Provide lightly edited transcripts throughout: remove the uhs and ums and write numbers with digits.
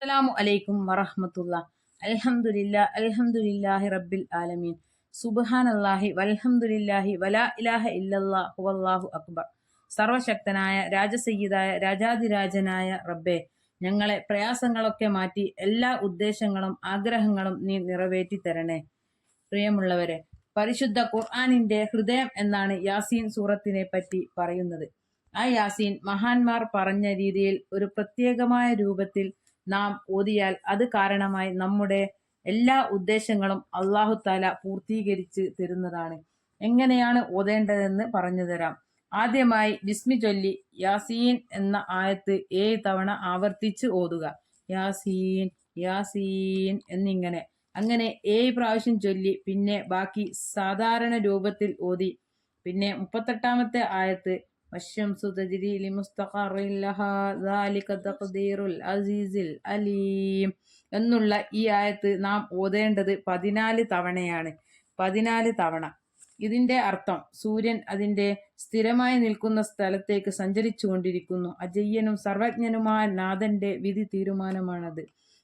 അസ്സലാമു അലൈക്കും വറഹ്മത്തുള്ളാ. അൽഹംദുലില്ലാഹി റബ്ബിൽ ആലമീൻ. സുബ്ഹാനല്ലാഹി വൽഹംദുലില്ലാഹി വലാ ഇലാഹ ഇല്ലല്ലാഹ് ഹുവല്ലാഹു അക്ബർ. സർവശക്തനായ രാജസയ്യിദായ രാജാതിരാജനായ റബ്ബേ, ഞങ്ങളെ പ്രയാസങ്ങളൊക്കെ മാറ്റി എല്ലാ ഉദ്ദേശങ്ങളും ആഗ്രഹങ്ങളും നീ നിറവേറ്റി തരണേ. പ്രിയമുള്ളവരെ, പരിശുദ്ധ ഖുർആനിന്റെ ഹൃദയം എന്നാണ് യാസീൻ സൂറത്തിനെ പറ്റി പറയുന്നത്. ആ യാസീൻ മഹാന്മാർ പറഞ്ഞ രീതിയിൽ ഒരു പ്രത്യേകമായ രൂപത്തിൽ നാം ഓതിയാൽ അത് കാരണമായി നമ്മുടെ എല്ലാ ഉദ്ദേശങ്ങളും അല്ലാഹു തആല പൂർത്തീകരിച്ച് തരുന്നതാണ്. എങ്ങനെയാണ് ഓതേണ്ടതെന്ന് പറഞ്ഞു തരാം. ആദ്യമായി ബിസ്മി ചൊല്ലി യാസീൻ എന്ന ആയത്ത് 7 തവണ ആവർത്തിച്ച് ഓതുക. യാസീൻ യാസീൻ എന്നിങ്ങനെ അങ്ങനെ 7 പ്രാവശ്യം ചൊല്ലി പിന്നെ ബാക്കി സാധാരണ രൂപത്തിൽ ഓതി. പിന്നെ 38ാമത്തെ ആയത്ത് വശംസു തജ്രി ലിമുസ്തഖറിൻ ലഹാ ദാലിക തഖ്ദീറുൽ അസീസിൽ അലീം എന്നുള്ള ഈ ആയത്ത് നാം ഓതേണ്ടത് 14 തവണയാണ്. 14 തവണ. ഇതിന്റെ അർത്ഥം സൂര്യൻ അതിന്റെ സ്ഥിരമായി നിൽക്കുന്ന സ്ഥലത്തേക്ക് സഞ്ചരിച്ചു കൊണ്ടിരിക്കുന്നു. അജയ്യനും സർവജ്ഞനുമായ നാഥന്റെ വിധി തീരുമാനമാണത്.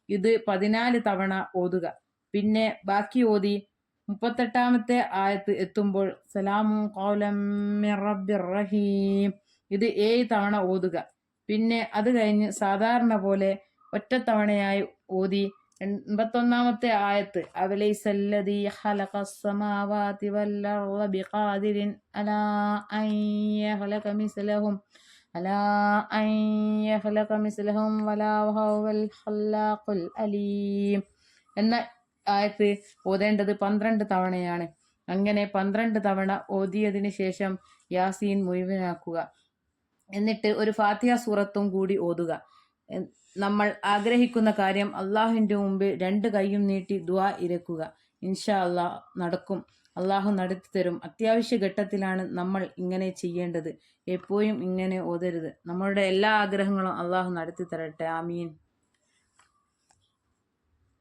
ഇത് 14 തവണ ഓതുക. പിന്നെ ബാക്കി ഓതി 38ാമത്തെ ആയത്ത് എത്തുമ്പോൾ സലാമു ഖൗലം മിർ റബ്ബിർ റഹീം ഇത് 7 തവണ ഓതുക. പിന്നെ അത് കഴിഞ്ഞ് സാധാരണ പോലെ ഒറ്റത്തവണയായി ഓതി 81ാമത്തെ ആയത്ത് അവലൈസല്ലദീ ഖലഖസ് സമാവാതി വൽ അർള ബിഖാദിരിൻ അലാ അൻ യഖ്ലഖ മിസ്ലഹും വലാ ഹുവൽ ഖല്ലാഖുൽ അലീം എന്ന ആയത്ത് ഓതേണ്ടത് 12 തവണയാണ്. അങ്ങനെ 12 തവണ ഓതിയതിന് ശേഷം യാസീൻ മുഴുവനാക്കുക. എന്നിട്ട് ഒരു ഫാത്തിഹ സൂറത്തും കൂടി ഓതുക. നമ്മൾ ആഗ്രഹിക്കുന്ന കാര്യം അള്ളാഹുവിന്റെ മുമ്പ് 2 കൈയും നീട്ടി ദുആ ഇരക്കുക. ഇൻഷാ അള്ളാഹ് നടക്കും. അള്ളാഹു നടത്തി തരും. അത്യാവശ്യ ഘട്ടത്തിലാണ് നമ്മൾ ഇങ്ങനെ ചെയ്യേണ്ടത്. എപ്പോഴും ഇങ്ങനെ ഓതരുത്. നമ്മളുടെ എല്ലാ ആഗ്രഹങ്ങളും അള്ളാഹു നടത്തി തരട്ടെ. ആമീൻ.